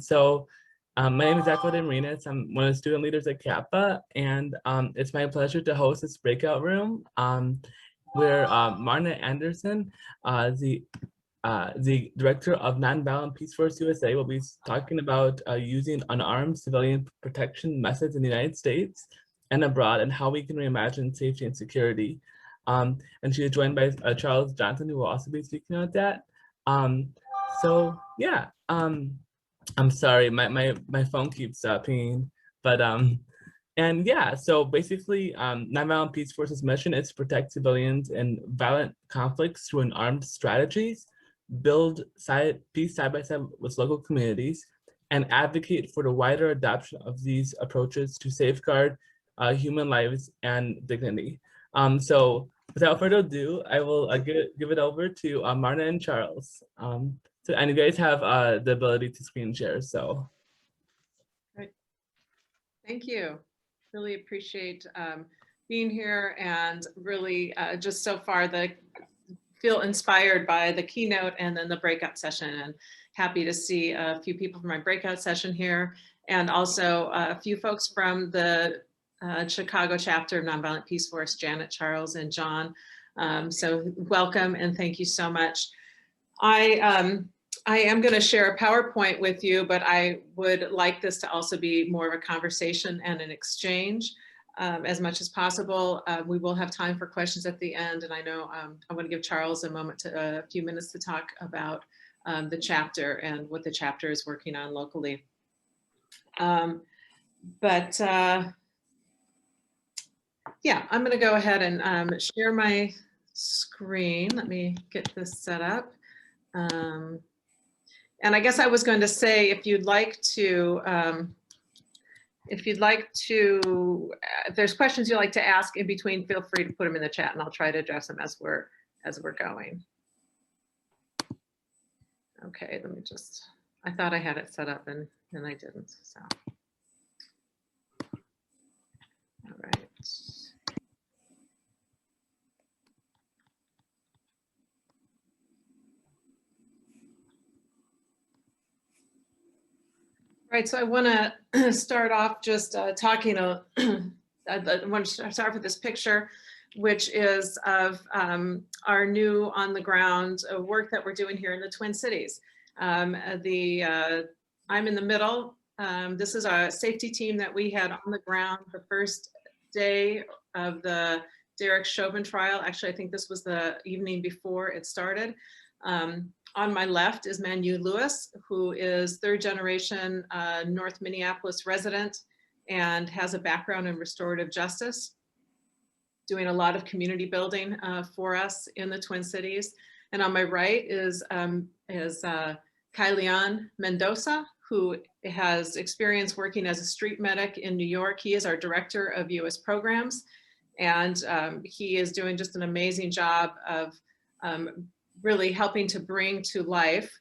My name is Echo Marinas. I'm one of the student leaders at Kappa, and it's my pleasure to host this breakout room where Marna Anderson, the director of Nonviolent Peaceforce USA, will be talking about using unarmed civilian protection methods in the United States and abroad, and how we can reimagine safety and security. And she is joined by Charles Johnson, who will also be speaking about that. I'm sorry, my phone keeps pinging, but and yeah, so basically, Nonviolent Peaceforce's mission is to protect civilians in violent conflicts through unarmed strategies, build peace side by side with local communities, and advocate for the wider adoption of these approaches to safeguard human lives and dignity. So without further ado, I will give it over to Marna and Charles. And you guys have the ability to screen share, so. Great. Thank you. Really appreciate being here, and really just so far feel inspired by the keynote and then the breakout session, and happy to see a few people from my breakout session here, and also a few folks from the Chicago chapter of Nonviolent Peaceforce, Janet, Charles, and John. So welcome and thank you so much. I am going to share a PowerPoint with you, but I would like this to also be more of a conversation and an exchange as much as possible. We will have time for questions at the end, and I know I want to give Charles a few minutes to talk about the chapter and what the chapter is working on locally. Yeah, I'm going to go ahead and share my screen. Let me get this set up. And I guess I was going to say, if you'd like to, if there's questions you'd like to ask in between, feel free to put them in the chat, and I'll try to address them as we're going. Okay, let me just. I thought I had it set up, and I didn't. So, all right. Right, so I want to start off just talking. I want to start with this picture, which is of our new on-the-ground work that we're doing here in the Twin Cities. I'm in the middle. This is a safety team that we had on the ground the first day of the Derek Chauvin trial. Actually, I think this was the evening before it started. On my left is Manu Lewis, who is third generation North Minneapolis resident and has a background in restorative justice, doing a lot of community building for us in the Twin Cities. And on my right is Kylian Mendoza, who has experience working as a street medic in New York. He is our director of US programs, and he is doing just an amazing job of really helping to bring to life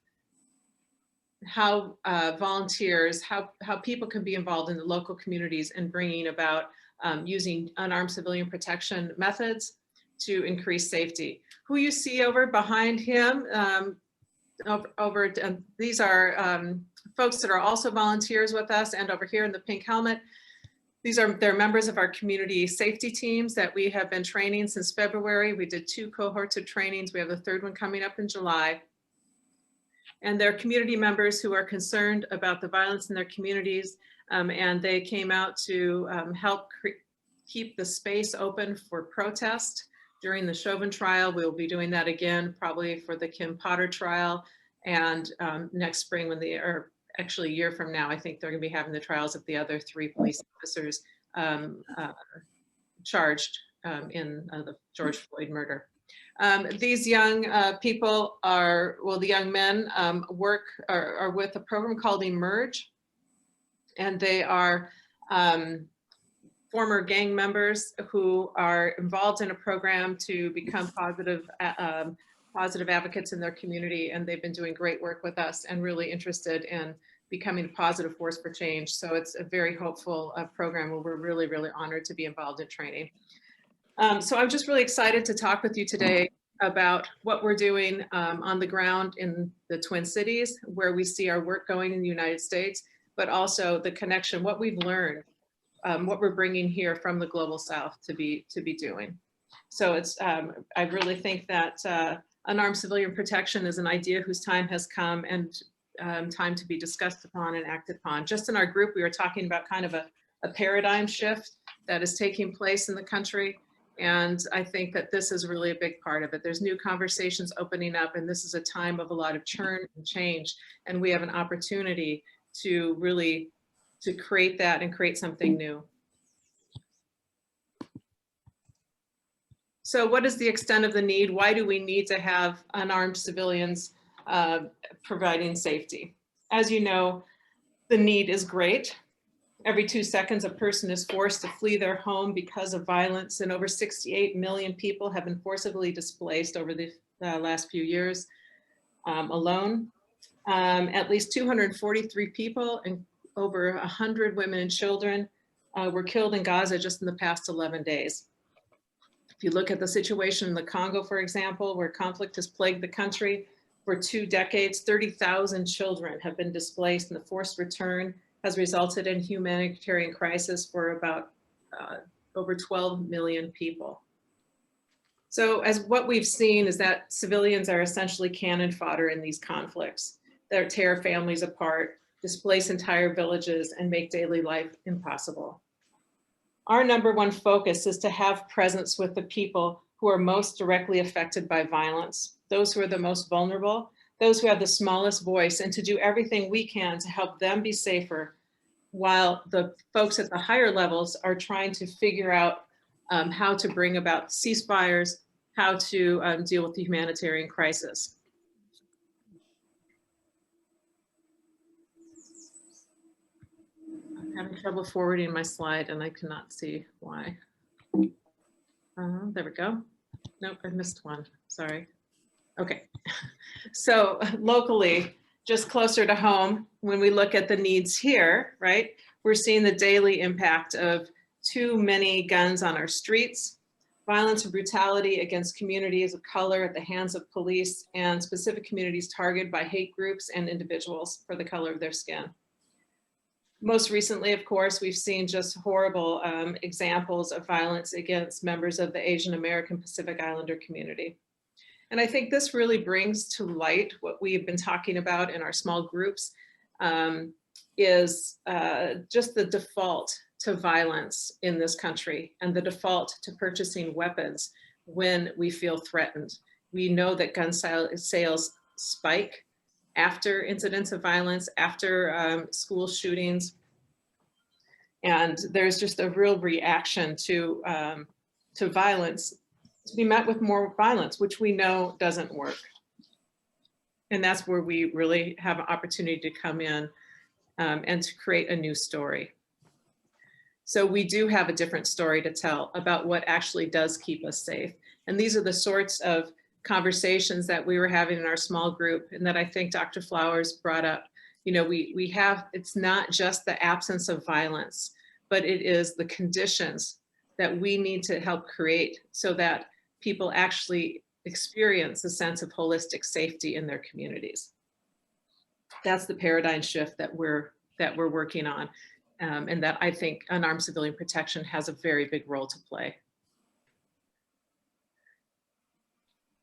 how volunteers, how people can be involved in the local communities and bringing about using unarmed civilian protection methods to increase safety. Who you see over behind him, these are folks that are also volunteers with us, and over here in the pink helmet, they're members of our community safety teams that we have been training since February. We did 2 cohorts of trainings. We have the 3rd one coming up in July. And they're community members who are concerned about the violence in their communities. And they came out to help keep the space open for protest during the Chauvin trial. We'll be doing that again, probably for the Kim Potter trial. And next spring, or actually a year from now, I think they're going to be having the trials of the other 3 police officers charged in the George Floyd murder. These young people the young men are with a program called Emerge, and they are former gang members who are involved in a program to become positive advocates in their community, and they've been doing great work with us and really interested in becoming a positive force for change. So it's a very hopeful program where we're really, really honored to be involved in training. So I'm just really excited to talk with you today about what we're doing on the ground in the Twin Cities, where we see our work going in the United States, but also the connection, what we've learned, what we're bringing here from the Global South to be doing. So it's, I really think that unarmed civilian protection is an idea whose time has come, and time to be discussed upon and acted upon. Just in our group, we were talking about kind of a paradigm shift that is taking place in the country. And I think that this is really a big part of it. There's new conversations opening up, and this is a time of a lot of churn and change. And we have an opportunity to really create that and create something new. So what is the extent of the need? Why do we need to have unarmed civilians providing safety? As you know, the need is great. Every 2 seconds, a person is forced to flee their home because of violence, and over 68 million people have been forcibly displaced over the last few years alone. At least 243 people and over 100 women and children were killed in Gaza just in the past 11 days. If you look at the situation in the Congo, for example, where conflict has plagued the country for 2 decades, 30,000 children have been displaced, and the forced return has resulted in humanitarian crisis for about over 12 million people. So as what we've seen is that civilians are essentially cannon fodder in these conflicts that tear families apart, displace entire villages, and make daily life impossible. Our #1 focus is to have presence with the people who are most directly affected by violence, those who are the most vulnerable, those who have the smallest voice, and to do everything we can to help them be safer, while the folks at the higher levels are trying to figure out how to bring about ceasefires, how to deal with the humanitarian crisis. I'm having trouble forwarding my slide and I cannot see why. There we go. Nope, I missed one, sorry. Okay, so locally, just closer to home, when we look at the needs here, right, we're seeing the daily impact of too many guns on our streets, violence and brutality against communities of color at the hands of police, and specific communities targeted by hate groups and individuals for the color of their skin. Most recently, of course, we've seen just horrible examples of violence against members of the Asian American Pacific Islander community. And I think this really brings to light what we have been talking about in our small groups, is just the default to violence in this country and the default to purchasing weapons when we feel threatened. We know that gun sales spike after incidents of violence, after school shootings. And there's just a real reaction to violence, to be met with more violence, which we know doesn't work. And that's where we really have an opportunity to come in and to create a new story. So we do have a different story to tell about what actually does keep us safe. And these are the sorts of conversations that we were having in our small group, and that I think Dr. Flowers brought up. You know, we have, it's not just the absence of violence, but it is the conditions that we need to help create so that people actually experience a sense of holistic safety in their communities. That's the paradigm shift that we're working on, and that I think unarmed civilian protection has a very big role to play.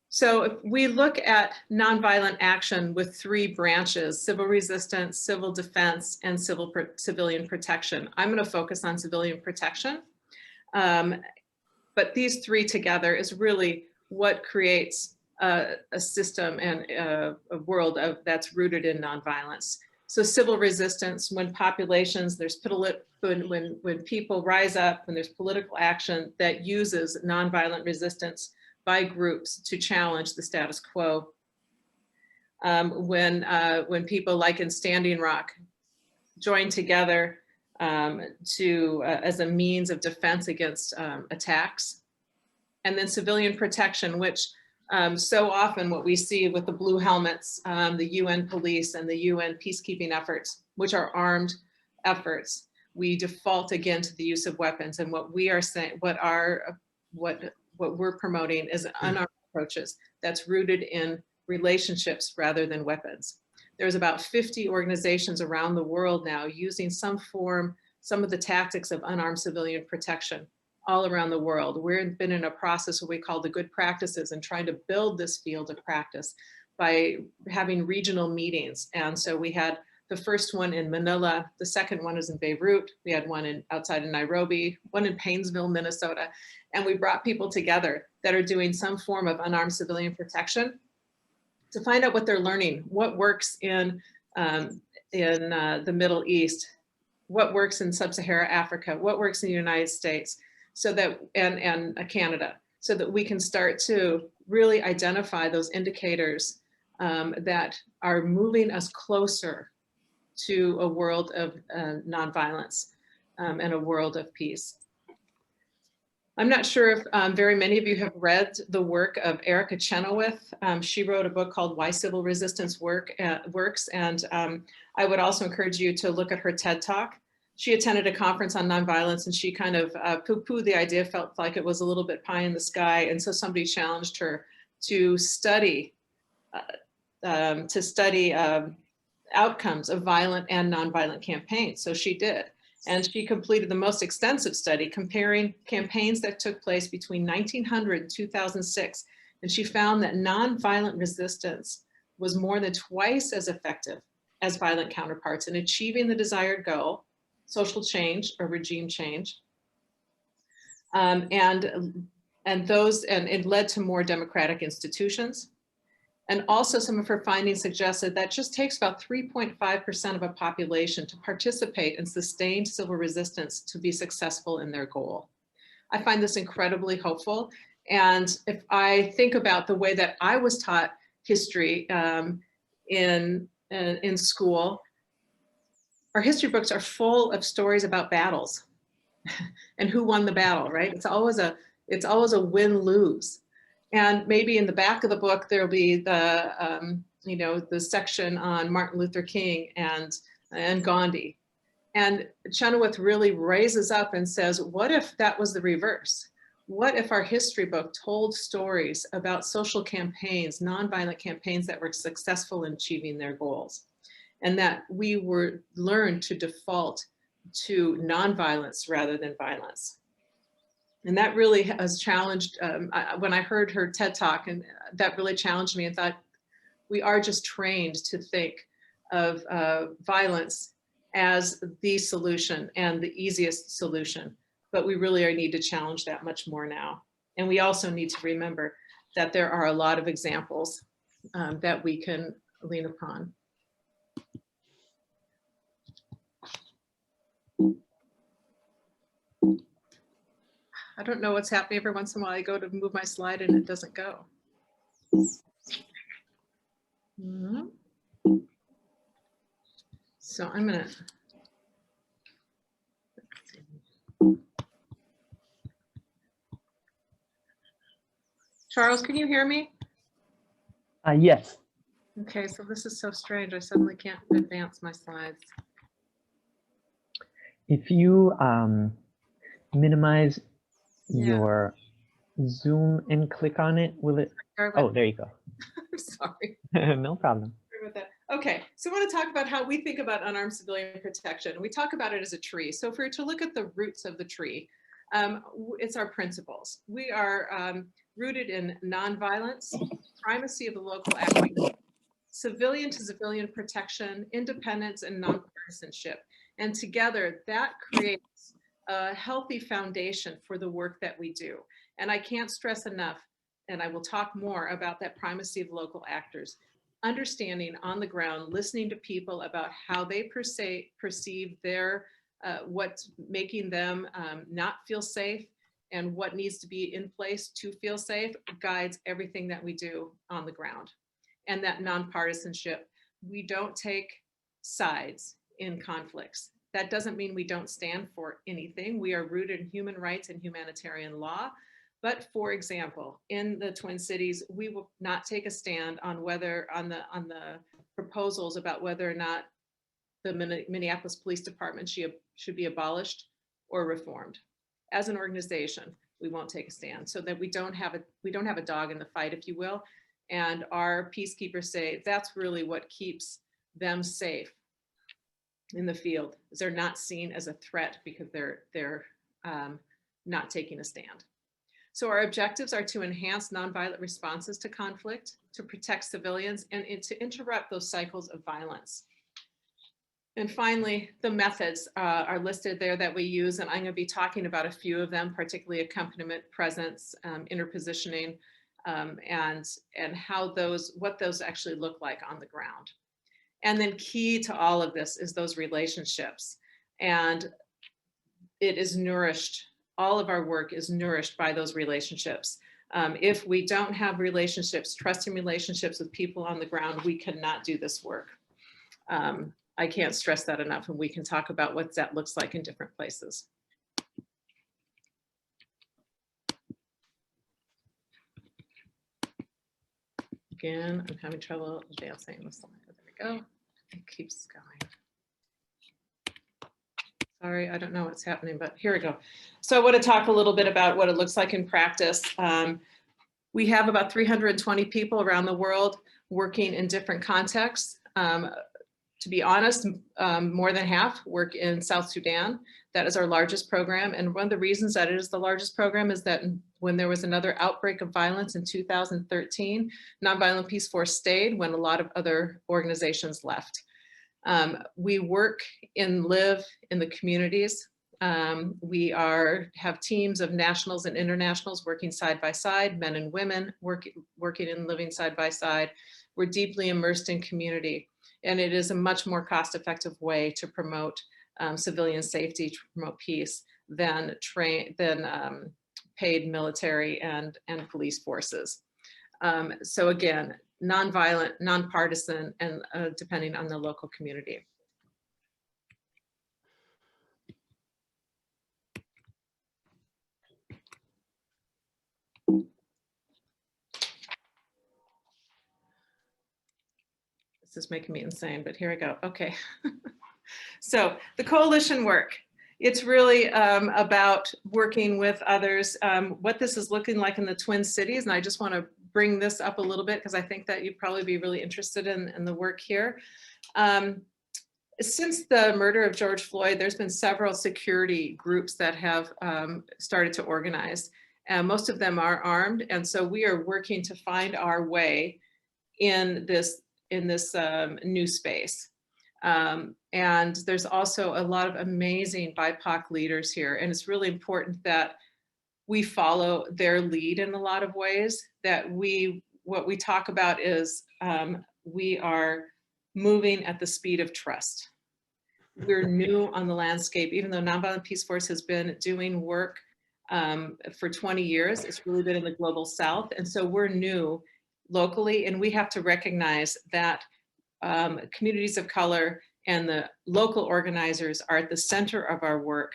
So if we look at nonviolent action with 3 branches: civil resistance, civil defense, and civilian protection. I'm going to focus on civilian protection. But these 3 together is really what creates a system and a world that's rooted in nonviolence. So civil resistance, when populations, when people rise up, when there's political action that uses nonviolent resistance by groups to challenge the status quo. When people like in Standing Rock join together as a means of defense against attacks. And then civilian protection, which so often what we see with the blue helmets, the UN police and the UN peacekeeping efforts, which are armed efforts, we default again to the use of weapons. And what we are saying, what we're promoting is unarmed approaches that's rooted in relationships rather than weapons. There's about 50 organizations around the world now using some of the tactics of unarmed civilian protection all around the world. We've been in a process what we call the good practices and trying to build this field of practice by having regional meetings. And so we had the first one in Manila, the second one is in Beirut, we had one outside of Nairobi, one in Painesville, Minnesota, and we brought people together that are doing some form of unarmed civilian protection to find out what they're learning, what works in the Middle East, what works in Sub-Saharan Africa, what works in the United States, so that, and Canada, so that we can start to really identify those indicators that are moving us closer to a world of nonviolence and a world of peace. I'm not sure if very many of you have read the work of Erica Chenoweth. She wrote a book called Why Civil Resistance Works, and I would also encourage you to look at her TED Talk. She attended a conference on nonviolence and she kind of poo-pooed the idea, felt like it was a little bit pie in the sky, and so somebody challenged her to study outcomes of violent and nonviolent campaigns. So she did. And she completed the most extensive study comparing campaigns that took place between 1900 and 2006. And she found that nonviolent resistance was more than twice as effective as violent counterparts in achieving the desired goal, social change or regime change. And it led to more democratic institutions. And also some of her findings suggested that it just takes about 3.5% of a population to participate in sustained civil resistance to be successful in their goal. I find this incredibly hopeful. And if I think about the way that I was taught history in school, our history books are full of stories about battles and who won the battle, right? It's always a win-lose. And maybe in the back of the book, there'll be the, the section on Martin Luther King and Gandhi. And Chenoweth really raises up and says, what if that was the reverse? What if our history book told stories about social campaigns, nonviolent campaigns that were successful in achieving their goals? And that we were learned to default to nonviolence rather than violence. And that really has challenged, when I heard her TED Talk, and that really challenged me and thought, we are just trained to think of violence as the solution and the easiest solution, but we really need to challenge that much more now. And we also need to remember that there are a lot of examples that we can lean upon. I don't know what's happening. Every once in a while I go to move my slide and it doesn't go. So I'm gonna, Charles, can you hear me? Yes. Okay, so this is so strange. I suddenly can't advance my slides. If you minimize your Zoom and click on it, will it? Oh, there you go. I'm sorry. No problem. Sorry about that. Okay, so I want to talk about how we think about unarmed civilian protection. We talk about it as a tree. So if we were to look at the roots of the tree, it's our principles. We are rooted in nonviolence, primacy of the local action, civilian to civilian protection, independence, and nonpartisanship. And together that creates a healthy foundation for the work that we do. And I can't stress enough, and I will talk more about that primacy of local actors, understanding on the ground, listening to people about how they perceive their, what's making them not feel safe and what needs to be in place to feel safe guides everything that we do on the ground. And that nonpartisanship, we don't take sides in conflicts. That doesn't mean we don't stand for anything. We are rooted in human rights and humanitarian law. But for example, in the Twin Cities, we will not take a stand on whether on the proposals about whether or not the Minneapolis Police Department should be abolished or reformed. As an organization, we won't take a stand, so that we don't have a dog in the fight, if you will. And our peacekeepers say that's really what keeps them safe in the field, is they're not seen as a threat because they're not taking a stand. So our objectives are to enhance nonviolent responses to conflict, to protect civilians, and to interrupt those cycles of violence. And finally, the methods are listed there that we use, and I'm going to be talking about a few of them, particularly accompaniment, presence, interpositioning, and how what those actually look like on the ground. And then key to all of this is those relationships, and it is nourished. All of our work is nourished by those relationships. If we don't have relationships, trusting relationships with people on the ground, we cannot do this work. I can't stress that enough, and we can talk about what that looks like in different places. Again, I'm having trouble advancing the slide. There we go. It keeps going. Sorry, I don't know what's happening, but here we go. So I want to talk a little bit about what it looks like in practice. We have about 320 people around the world working in different contexts. To be honest, more than half work in South Sudan. That is our largest program. And one of the reasons that it is the largest program is that when there was another outbreak of violence in 2013, Nonviolent Peaceforce stayed when a lot of other organizations left. We work and live in the communities. We have teams of nationals and internationals working side by side, men and women working and living side by side. We're deeply immersed in community. And it is a much more cost-effective way to promote civilian safety, to promote peace, than paid military and police forces. So again, nonviolent, nonpartisan, and depending on the local community. This is making me insane, but here we go. Okay. So the coalition work, it's really about working with others. What this is looking like in the Twin Cities, and I just want to bring this up a little bit because I think that you'd probably be really interested in the work here. Since the murder of George Floyd, there's been several security groups that have started to organize. Most of them are armed, and so we are working to find our way in this new space. And there's also a lot of amazing BIPOC leaders here. And it's really important that we follow their lead in a lot of ways, that what we talk about is we are moving at the speed of trust. We're new on the landscape, even though Nonviolent Peaceforce has been doing work for 20 years, it's really been in the global South. And so we're new locally, and we have to recognize that communities of color and the local organizers are at the center of our work,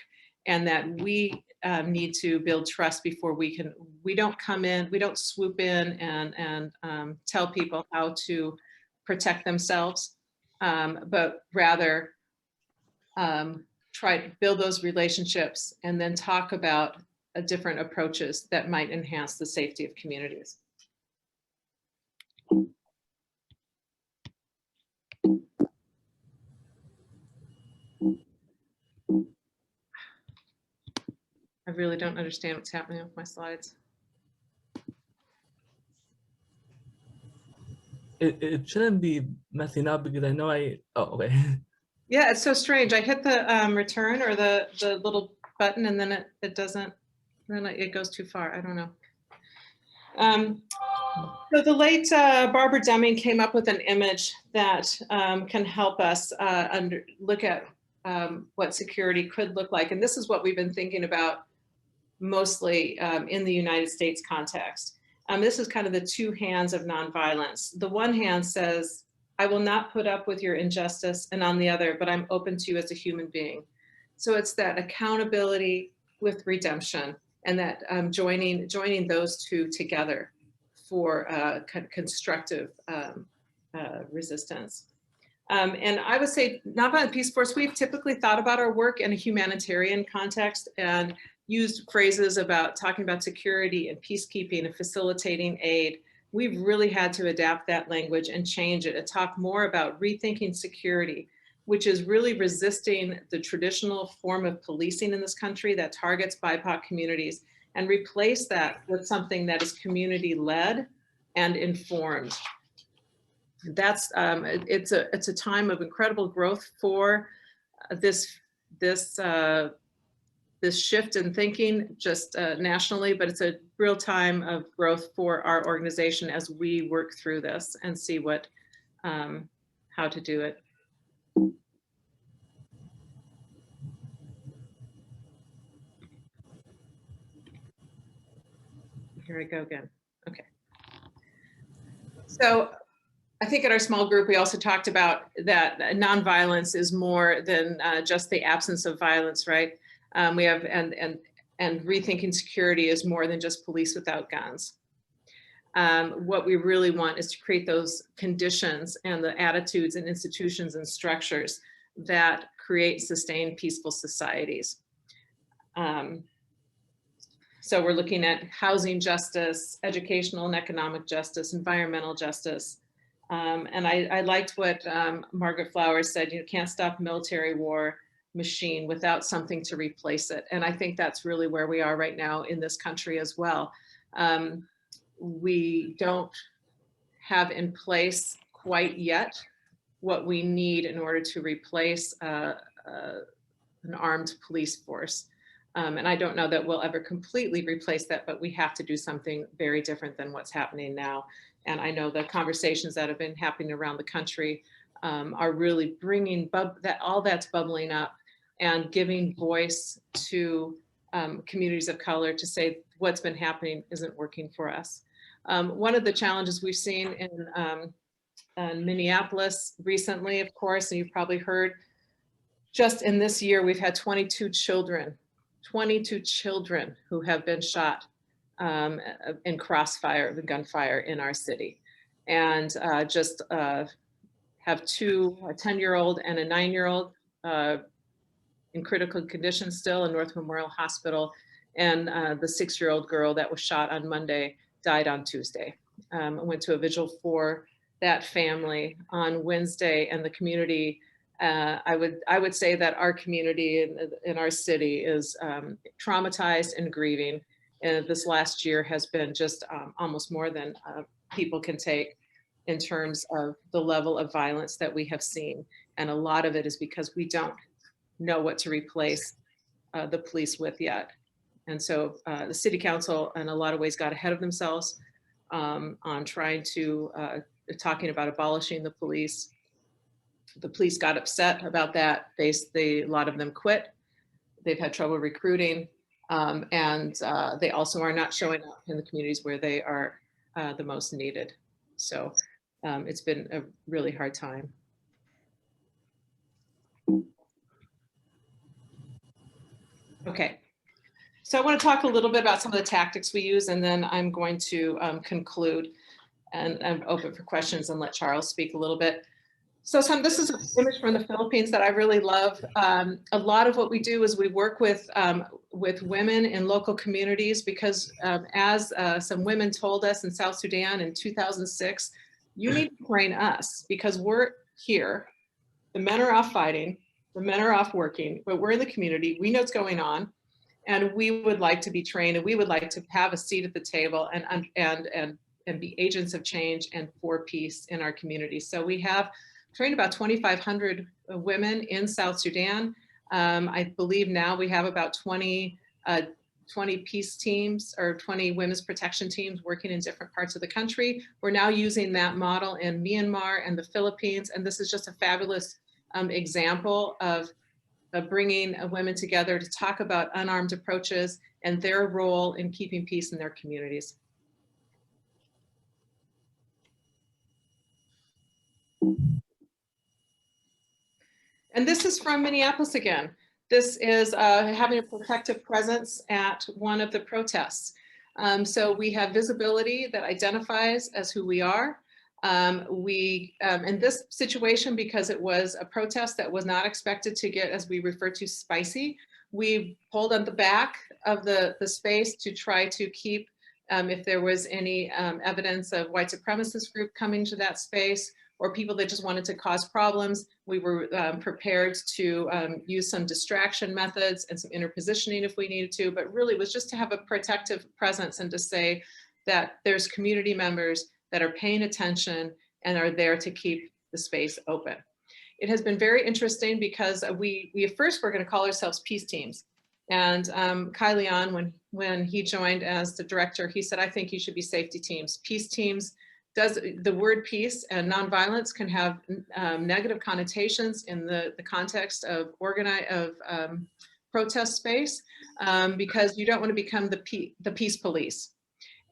and that we need to build trust before we don't come in, we don't swoop in and tell people how to protect themselves, but rather try to build those relationships and then talk about different approaches that might enhance the safety of communities. I really don't understand what's happening with my slides. It shouldn't be messing up because I know oh, okay. Yeah, it's so strange. I hit the return or the little button, and then it doesn't, then it goes too far. I don't know. So the late Barbara Deming came up with an image that can help us look at what security could look like. And this is what we've been thinking about mostly in the United States context. This is kind of the two hands of nonviolence. The one hand says, I will not put up with your injustice, and on the other, but I'm open to you as a human being. So it's that accountability with redemption, and that joining those two together for constructive resistance. And I would say Nonviolent Peaceforce, we've typically thought about our work in a humanitarian context, and used phrases about talking about security and peacekeeping and facilitating aid. We've really had to adapt that language and change it and talk more about rethinking security, which is really resisting the traditional form of policing in this country that targets BIPOC communities, and replace that with something that is community-led and informed. That's it's a time of incredible growth for this shift in thinking just nationally, but it's a real time of growth for our organization as we work through this and see what how to do it. Here I go again. Okay. So I think in our small group, we also talked about that nonviolence is more than just the absence of violence, right? We have, and rethinking security is more than just police without guns. What we really want is to create those conditions and the attitudes and institutions and structures that create sustained peaceful societies. So we're looking at housing justice, educational and economic justice, environmental justice. And I liked what Margaret Flowers said, you can't stop a military war machine without something to replace it. And I think that's really where we are right now in this country as well. We don't have in place quite yet what we need in order to replace an armed police force. And I don't know that we'll ever completely replace that, but we have to do something very different than what's happening now. And I know the conversations that have been happening around the country are really bringing all that's bubbling up and giving voice to communities of color to say what's been happening isn't working for us. One of the challenges we've seen in Minneapolis recently, of course, and you've probably heard, just in this year, we've had 22 children who have been shot in crossfire, the gunfire in our city. And just have two, a 10-year-old and a 9-year-old in critical condition still in North Memorial Hospital. And the 6-year-old girl that was shot on Monday died on Tuesday. I went to a vigil for that family on Wednesday, and the community, I would say that our community in our city is traumatized and grieving. And this last year has been just almost more than people can take in terms of the level of violence that we have seen. And a lot of it is because we don't know what to replace the police with yet. And so the city council in a lot of ways got ahead of themselves on trying to, talking about abolishing the police. The police got upset about that. A lot of them quit. They've had trouble recruiting. And they also are not showing up in the communities where they are the most needed. So it's been a really hard time. Okay, so I want to talk a little bit about some of the tactics we use, and then I'm going to conclude, and I'm open for questions and let Charles speak a little bit. So this is an image from the Philippines that I really love. A lot of what we do is we work with women in local communities because as some women told us in South Sudan in 2006, you need to train us because we're here. The men are off fighting, the men are off working, but we're in the community, we know what's going on, and we would like to be trained, and we would like to have a seat at the table and be agents of change and for peace in our community. So we have trained about 2,500 women in South Sudan. I believe now we have about 20 peace teams or 20 women's protection teams working in different parts of the country. We're now using that model in Myanmar and the Philippines, and this is just a fabulous example of bringing women together to talk about unarmed approaches and their role in keeping peace in their communities. And this is from Minneapolis again. This is having a protective presence at one of the protests. So we have visibility that identifies as who we are. In this situation, because it was a protest that was not expected to get, as we refer to, spicy, We pulled on the back of the space to try to keep, if there was any evidence of white supremacist group coming to that space or people that just wanted to cause problems, we were prepared to use some distraction methods and some interpositioning if we needed to, but really was just to have a protective presence and to say that there's community members that are paying attention and are there to keep the space open. It has been very interesting because we at first were going to call ourselves peace teams. And Kai Leon, when he joined as the director, he said, I think you should be safety teams. Peace teams, does the word peace and nonviolence can have negative connotations in the context of protest space because you don't want to become the peace police.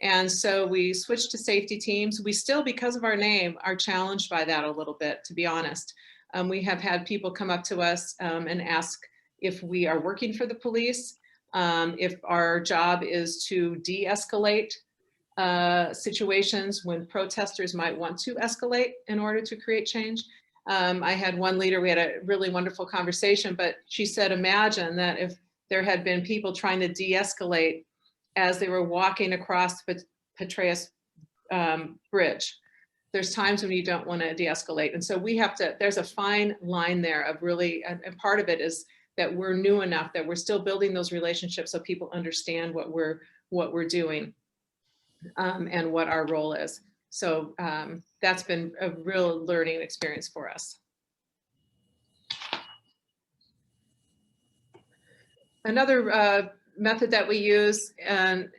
And so we switched to safety teams. We still, because of our name, are challenged by that a little bit, to be honest. We have had people come up to us and ask if we are working for the police, if our job is to de-escalate situations when protesters might want to escalate in order to create change. I had one leader, we had a really wonderful conversation, but she said, imagine that if there had been people trying to de-escalate as they were walking across the Petraeus Bridge. There's times when you don't want to de-escalate. And so we have to, there's a fine line there of really, and part of it is that we're new enough that we're still building those relationships so people understand what we're doing and what our role is. So that's been a real learning experience for us. Another method that we use and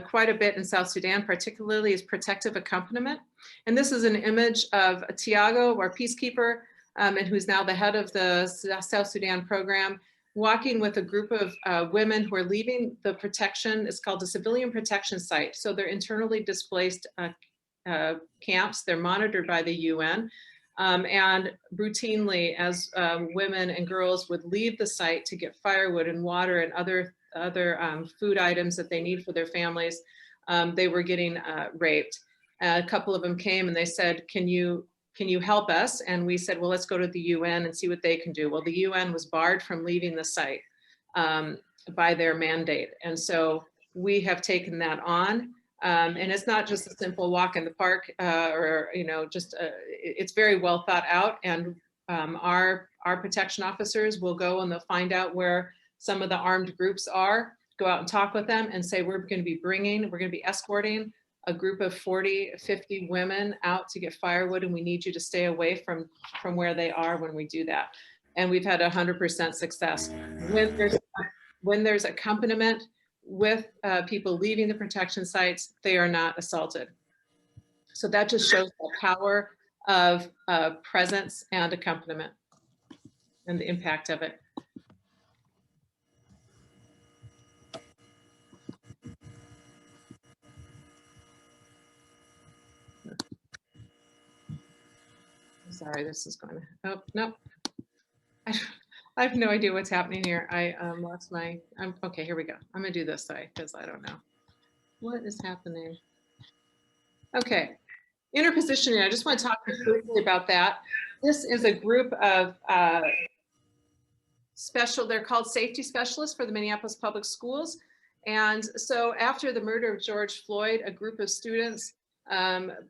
quite a bit in South Sudan particularly is protective accompaniment. And this is an image of Tiago, our peacekeeper, and who's now the head of the South Sudan program, walking with a group of women who are leaving the protection. It's called the civilian protection site. So they're internally displaced camps. They're monitored by the UN. And routinely, as women and girls would leave the site to get firewood and water and other food items that they need for their families, they were getting raped. A couple of them came and they said, can you help us? And we said, well, let's go to the UN and see what they can do. Well, the UN was barred from leaving the site by their mandate. And so we have taken that on. And it's not just a simple walk in the park or, it's very well thought out. And our protection officers will go and they'll find out where some of the armed groups are, go out and talk with them and say, we're going to be escorting a group of 40, 50 women out to get firewood, and we need you to stay away from where they are when we do that. And we've had 100% success. When there's accompaniment with people leaving the protection sites, they are not assaulted. So that just shows the power of presence and accompaniment and the impact of it. Sorry, this is going to, oh, no. I have no idea what's happening here. I lost my, okay, here we go. I'm gonna do this side because I don't know. What is happening? Okay, interpositioning, I just want to talk briefly about that. This is a group of they're called safety specialists for the Minneapolis Public Schools. And so after the murder of George Floyd, a group of students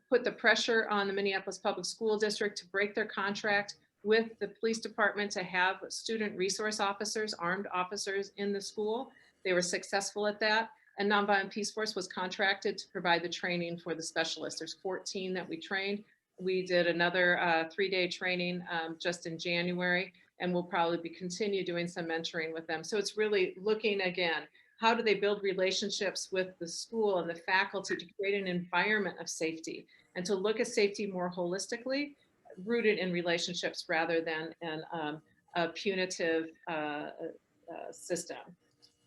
put the pressure on the Minneapolis Public School District to break their contract with the police department to have student resource officers, armed officers in the school. They were successful at that. And Nonviolent Peaceforce was contracted to provide the training for the specialists. There's 14 that we trained. We did another 3-day training just in January, and we'll probably continue doing some mentoring with them. So it's really looking again, how do they build relationships with the school and the faculty to create an environment of safety and to look at safety more holistically, rooted in relationships rather than in a punitive system.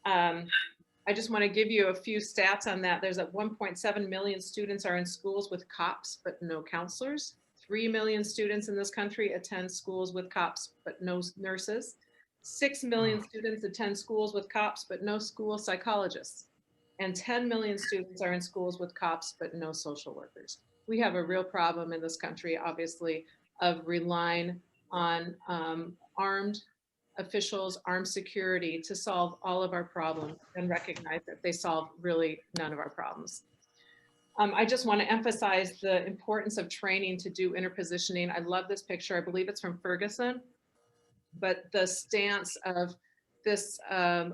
I just want to give you a few stats on that. There's 1.7 million students are in schools with cops, but no counselors. 3 million students in this country attend schools with cops, but no nurses. 6 million students attend schools with cops, but no school psychologists. And 10 million students are in schools with cops, but no social workers. We have a real problem in this country, obviously, of relying on armed officials, armed security to solve all of our problems and recognize that they solve really none of our problems. I just want to emphasize the importance of training to do interpositioning. I love this picture. I believe it's from Ferguson, but the stance of this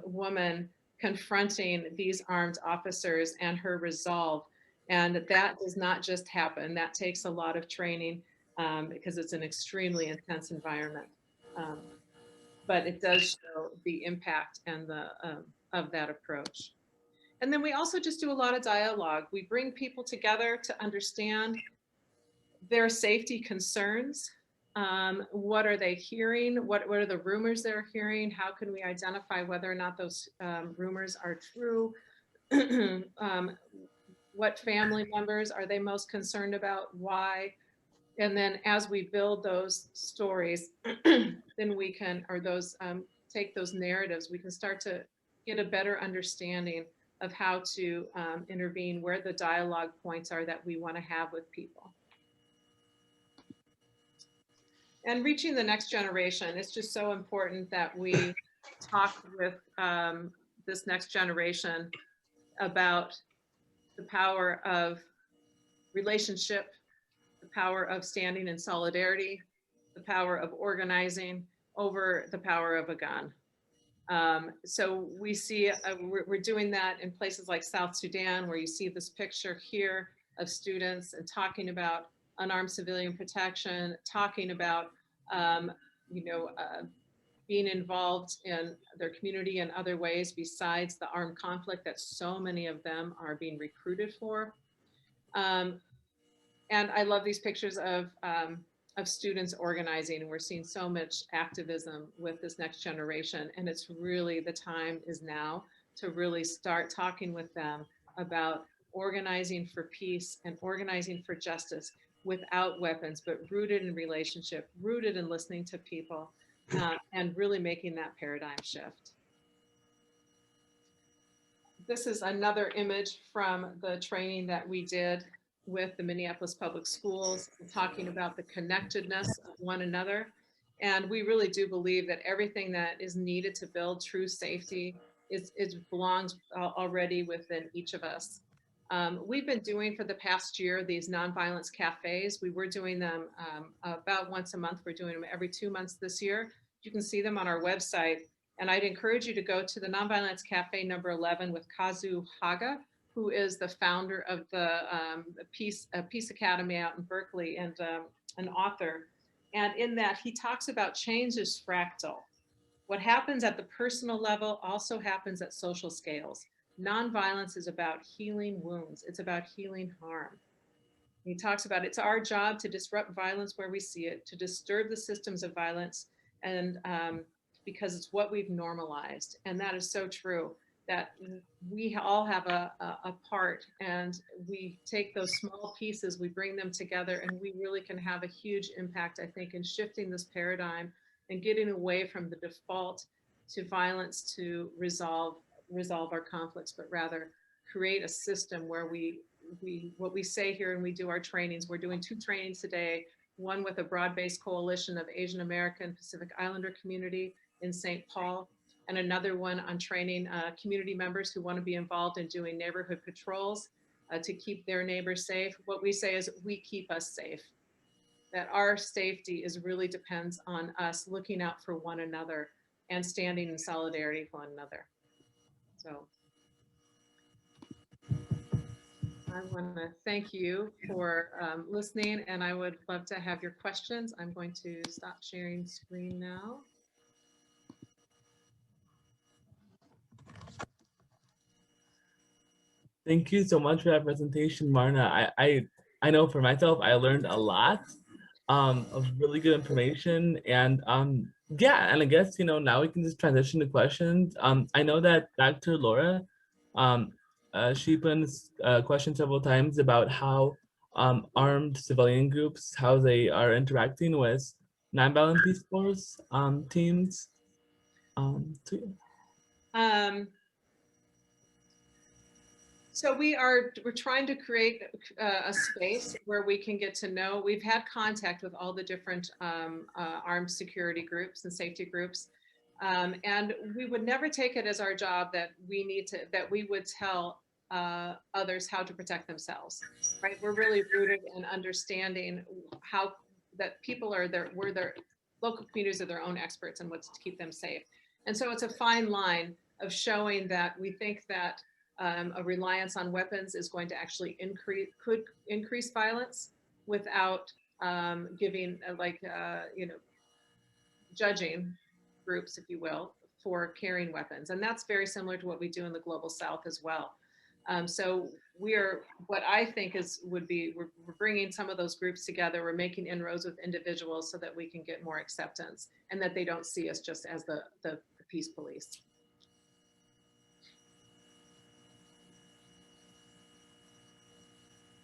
woman confronting these armed officers and her resolve. And that does not just happen. That takes a lot of training because it's an extremely intense environment. But it does show the impact and the of that approach. And then we also just do a lot of dialogue. We bring people together to understand their safety concerns. What are they hearing? What are the rumors they're hearing? How can we identify whether or not those rumors are true? What family members are they most concerned about? Why? And then as we build those stories, then we can, or those, take those narratives, we can start to get a better understanding of how to intervene, where the dialogue points are that we want to have with people. And reaching the next generation, it's just so important that we talk with this next generation about the power of relationship, the power of standing in solidarity, the power of organizing over the power of a gun. So we see, we're doing that in places like South Sudan, where you see this picture here of students and talking about unarmed civilian protection, talking about, being involved in their community in other ways besides the armed conflict that so many of them are being recruited for. And I love these pictures of students organizing, and we're seeing so much activism with this next generation. And it's really, the time is now to really start talking with them about organizing for peace and organizing for justice without weapons, but rooted in relationship, rooted in listening to people, and really making that paradigm shift. This is another image from the training that we did with the Minneapolis Public Schools, talking about the connectedness of one another. And we really do believe that everything that is needed to build true safety belongs already within each of us. We've been doing for the past year these nonviolence cafes. We were doing them about once a month. We're doing them every 2 months this year. You can see them on our website. And I'd encourage you to go to the Nonviolence Cafe number 11 with Kazu Haga, who is the founder of the Peace Academy out in Berkeley, and an author. And in that, he talks about change is fractal. What happens at the personal level also happens at social scales. Nonviolence is about healing wounds. It's about healing harm. He talks about it's our job to disrupt violence where we see it, to disturb the systems of violence, and because it's what we've normalized. And that is so true, that we all have a part, and we take those small pieces, we bring them together, and we really can have a huge impact, I think, in shifting this paradigm and getting away from the default to violence to resolve our conflicts, but rather create a system where what we say here, and we do our trainings. We're doing 2 trainings today, one with a broad-based coalition of Asian American Pacific Islander community in St. Paul, and another one on training community members who want to be involved in doing neighborhood patrols to keep their neighbors safe. What we say is we keep us safe, that our safety really depends on us looking out for one another and standing in solidarity with one another. So I want to thank you for listening, and I would love to have your questions. I'm going to stop sharing screen now. Thank you so much for that presentation, Marna. I know for myself, I learned a lot of really good information, and yeah, and I guess, now we can just transition to questions. I know that Dr. Laura, she put in this question several times about how armed civilian groups, how they are interacting with Nonviolent Peaceforce teams. So we're trying to create a space where we can get to know. We've had contact with all the different armed security groups and safety groups. And we would never take it as our job that we would tell others how to protect themselves, right? We're really rooted in understanding how that people are their local communities are their own experts and what's to keep them safe. And so it's a fine line of showing that we think that a reliance on weapons is going to actually could increase violence without giving judging groups, if you will, for carrying weapons. And that's very similar to what we do in the global South as well. So what I think we're bringing some of those groups together. We're making inroads with individuals so that we can get more acceptance and that they don't see us just as the peace police.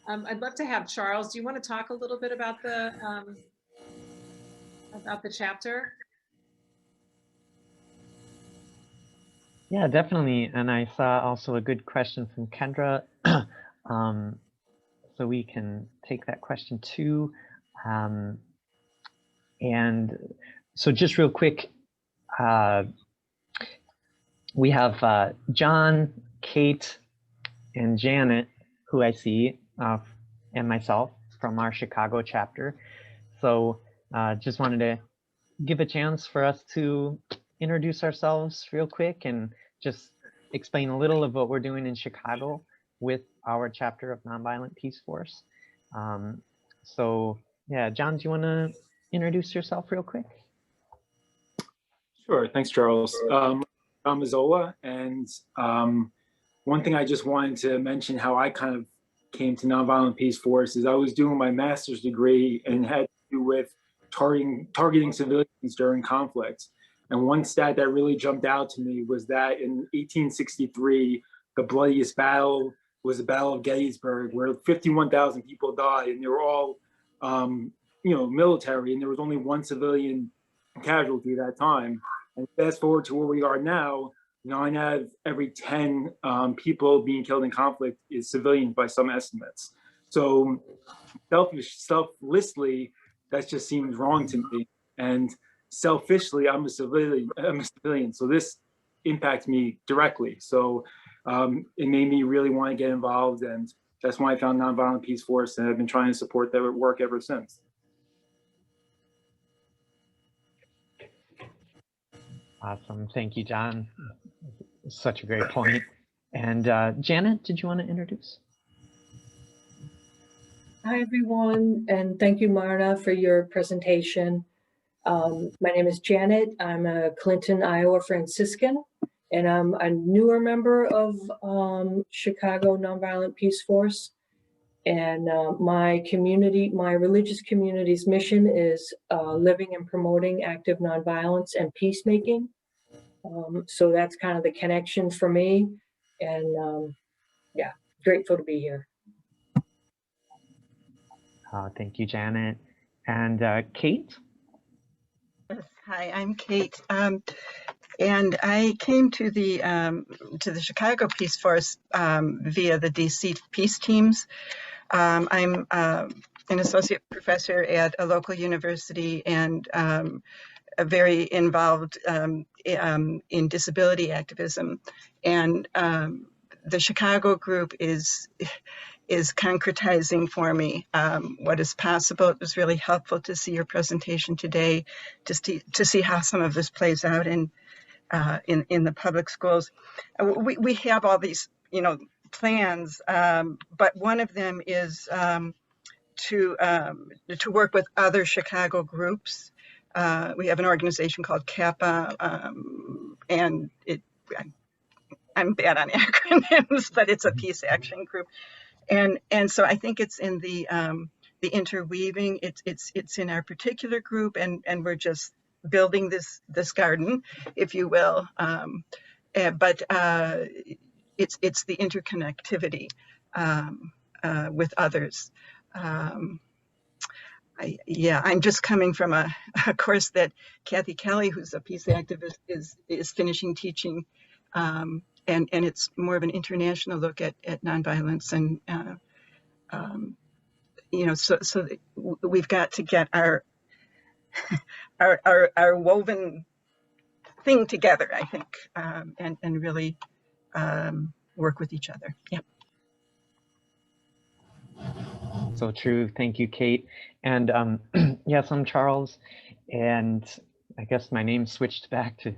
I'd love to have Charles. Do you want to talk a little bit about the chapter? Yeah, definitely. And I saw also a good question from Kendra. So we can take that question too. And so just real quick, we have John, Kate, and Janet, who I see, and myself from our Chicago chapter. So just wanted to give a chance for us to introduce ourselves real quick and just explain a little of what we're doing in Chicago with our chapter of Nonviolent Peaceforce. So yeah, John, do you want to introduce yourself real quick? Sure, thanks, Charles. I'm Mazzola, and one thing I just wanted to mention how I kind of came to Nonviolent Peaceforce is I was doing my master's degree and had to do with targeting civilians during conflict. And one stat that really jumped out to me was that in 1863, the bloodiest battle was the Battle of Gettysburg, where 51,000 people died, and they were all, military, and there was only one civilian casualty at that time. And fast forward to where we are now, 9 out of every 10 people being killed in conflict is civilians by some estimates. So selflessly, that just seems wrong to me. And selfishly, I'm a civilian. So this impacts me directly. So it made me really want to get involved. And that's why I found Nonviolent Peaceforce, and I've been trying to support their work ever since. Awesome. Thank you, John. Such a great point. And Janet, did you want to introduce? Hi, everyone, and thank you, Marna, for your presentation. My name is Janet. I'm a Clinton, Iowa Franciscan, and I'm a newer member of Chicago Nonviolent Peaceforce. And my religious community's mission is living and promoting active nonviolence and peacemaking. So that's kind of the connection for me. And yeah, grateful to be here. Thank you, Janet. And Kate? Yes, hi, I'm Kate. And I came to the Chicago Peaceforce via the DC peace teams. I'm an associate professor at a local university and very involved in disability activism. And the Chicago group is concretizing for me what is possible. It was really helpful to see your presentation today, to see how some of this plays out in the public schools. We have all these, plans, but one of them is to work with other Chicago groups. We have an organization called CAPA, and I'm bad on acronyms, but it's a peace action group. And so I think it's in the interweaving. It's in our particular group, and we're just building this garden, if you will. But it's the interconnectivity with others. I'm just coming from a course that Kathy Kelly, who's a peace activist, is finishing teaching. And it's more of an international look at nonviolence, and so we've got to get our woven thing together, I think, and really work with each other. Yeah. So true. Thank you, Kate. And yes, I'm Charles, and I guess my name switched back to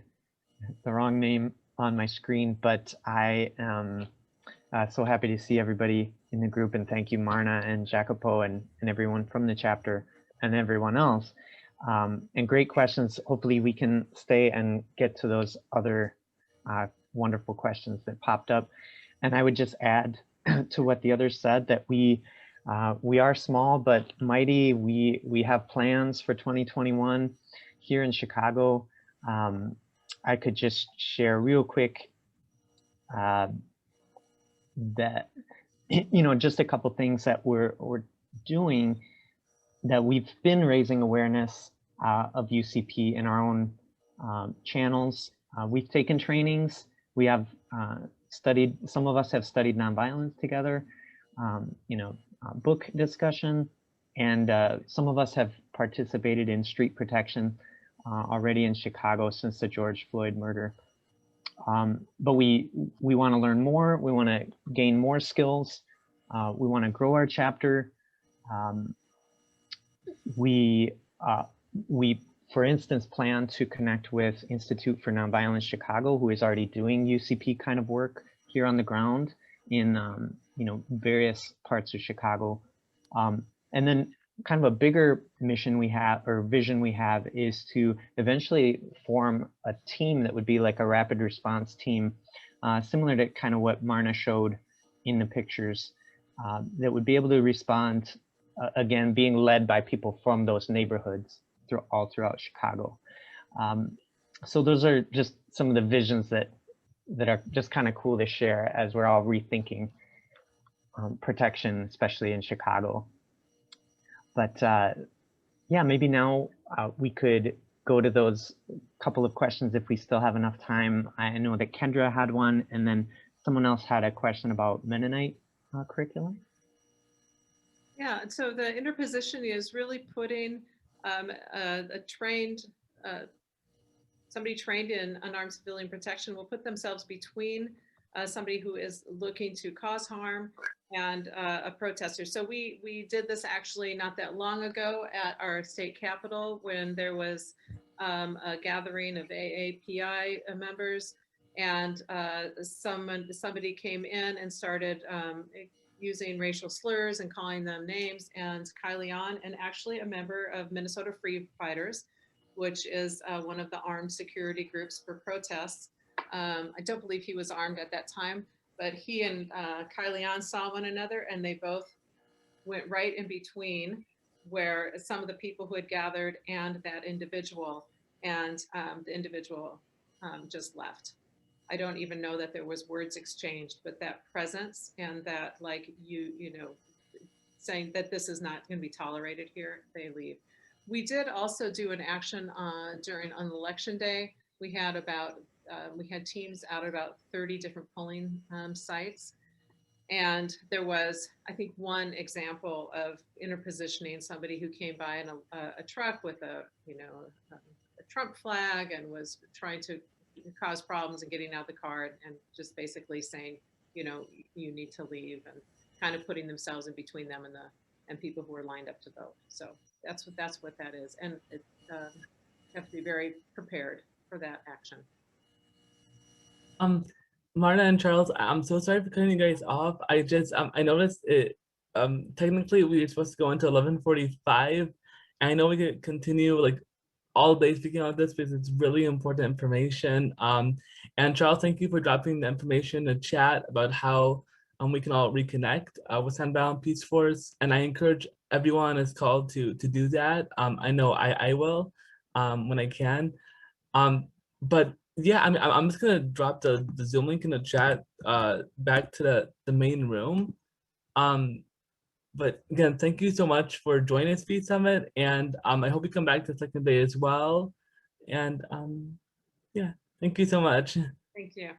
the wrong name on my screen, but I am so happy to see everybody in the group, and thank you, Marna and Jacopo and everyone from the chapter and everyone else. And great questions. Hopefully we can stay and get to those other wonderful questions that popped up. And I would just add to what the others said that we are small but mighty. We have plans for 2021 here in Chicago. I could just share real quick that, you know, just a couple things that we're doing, that we've been raising awareness of UCP in our own channels. We've taken trainings. We have studied, some of us have studied nonviolence together, you know, book discussion, and some of us have participated in street protection already in Chicago since the George Floyd murder. But we want to learn more. We want to gain more skills. We want to grow our chapter. We, for instance, plan to connect with Institute for Nonviolence Chicago, who is already doing UCP kind of work here on the ground in you know, various parts of Chicago. And then kind of a bigger mission we have, or vision we have, is to eventually form a team that would be like a rapid response team, similar to kind of what Marna showed in the pictures, that would be able to respond, again, being led by people from those neighborhoods all throughout Chicago. So those are just some of the visions that are just kind of cool to share as we're all rethinking protection, especially in Chicago. But yeah, maybe now we could go to those couple of questions if we still have enough time. I know that Kendra had one, and then someone else had a question about Mennonite curriculum. Yeah, so the interposition is really putting a trained, somebody trained in unarmed civilian protection will put themselves between somebody who is looking to cause harm and a protester. So we did this actually not that long ago at our state capitol, when there was a gathering of AAPI members, and somebody came in and started using racial slurs and calling them names, and Kylie On, and actually a member of Minnesota Free Fighters, which is one of the armed security groups for protests. I don't believe he was armed at that time, but he and Kylie On saw one another, and they both went right in between where some of the people who had gathered and that individual, and the individual just left. I don't even know that there was words exchanged, but that presence and that, like, you know, saying that this is not going to be tolerated here, they leave. We did also do an action on election day. We had teams out at about 30 different polling sites. And there was, I think, one example of interpositioning somebody who came by in a truck with a Trump flag and was trying to cause problems and getting out the car and just basically saying, you know, you need to leave, and kind of putting themselves in between them and people who are lined up to vote. So that's what that is. And it have to be very prepared for that action. Marna and Charles, I'm so sorry for cutting you guys off. I just I noticed it. Technically we were supposed to go into 11:45. I know we could continue like all day speaking on this because it's really important information. And Charles, thank you for dropping the information in the chat about how we can all reconnect with Nonviolent Peaceforce. And I encourage everyone is called to do that. I know I will when I can. But yeah, I mean, I'm just gonna drop the Zoom link in the chat back to the main room. But again, thank you so much for joining Speed Summit, and I hope you come back the second day as well. And yeah, thank you so much. Thank you.